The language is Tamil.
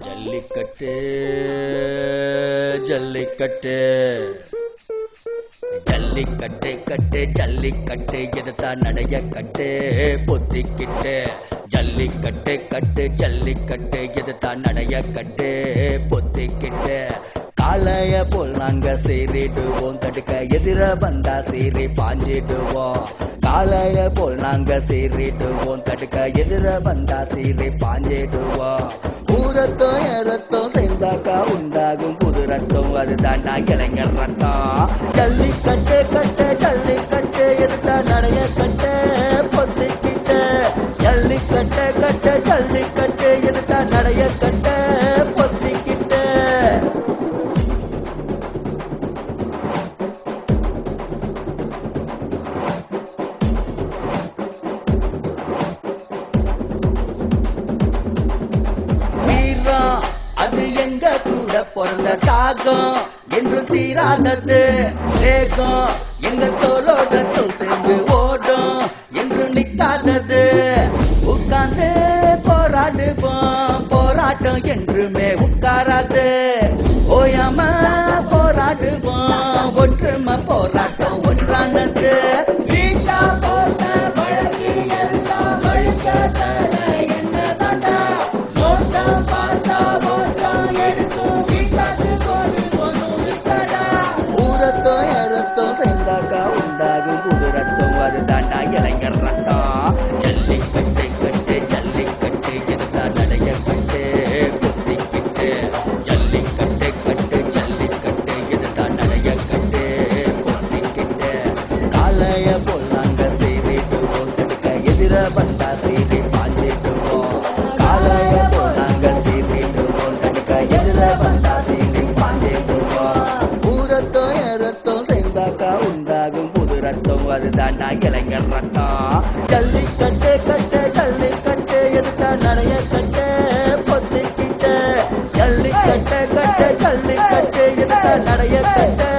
ஜல்லிக்கட்டு ஜல்லிக்கட்டு ஜல்லிக்கட்டு கட்டு ஜல்லிக்கட்டு எதுதான் நடைய கட்டு பொத்திக்கிட்டு ஜல்லிக்கட்டு கட்டு ஜல்லிக்கட்டு எதுதான் நடைய கட்டு பொத்திக்கிட்டு காளைய போல் நாங்க சீறிடுவோம் தடுக்க எதிர வந்தா சீறி பாஞ்சிடுவோம் காளைய போல் நாங்க சீறிடுவோம் தடுக்க எதிர வந்தா சீறி பாஞ்சிடுவோம் ஊரத்தம் ஏறத்தம் சேர்ந்தாக்கா உண்டாகும் புது ரத்தம் அதுதாண்டா இளைஞர் ரத்தம் ஜல்லிக்கட்டு கட்டு ஜல்லிக்கட்டு எடுத்தா நடைய கட்டு பொத்திக்கிட்டு ஜல்லிக்கட்டு கட்டு ஜல்லிக்கட்டு எடுத்தா நடைய கட்டு பொத்திக்கிட்டு அது எங்க கூட பிறந்த தாகம் என்று தீராதது வேகம் எங்க தோளோட தோல் சேர்ந்து ஓடும் என்று நிற்காதது உட்கார்ந்து போராடுவோம் போராட்டம் என்றுமே உட்காராது ஓயாம போராடுவோம் ஒற்றுமை போராட்டம் ஒன்றானது வீட்டா போட்ட வழக்கு எல்லாம் வழுக்க உண்டாகும் புது ரத்தம் அதுதாண்டா இளைஞர் ரத்தம் ஜல்லிக்கட்டு கட்டு ஜல்லிக்கட்டு எதுதான் நடைய கட்டு பொத்திக்கிட்டு ஜல்லிக்கட்டு கட்டு ஜல்லிக்கட்டு எதுதான் நடைய கட்டு பொத்திக்கிட்டு காளைய போல் நாங்க சீறிடுவோம் தடுக்க எதிர வந்தா சீறி பாஞ்சிடுவோம் காளைய போல் நாங்க சீறிடுவோம் தடுக்க எதிர வந்தா சீறி பாஞ்சிடுவோம் ஊரத்தம் ஏறத்தம் சேர்ந்தாக்கா உண்டாகும் புது ரத்தம் அதுதாண்டா இளைஞர் ரத்தம் ஜல்லிக்கட்டு கட்டு ஜல்லிக்கட்டு எடுத்தா நடைய கட்டு பொத்திக்கிட்டு ஜல்லிக்கட்டு கட்டு ஜல்லிக்கட்டு எடுத்தா நடைய கட்டு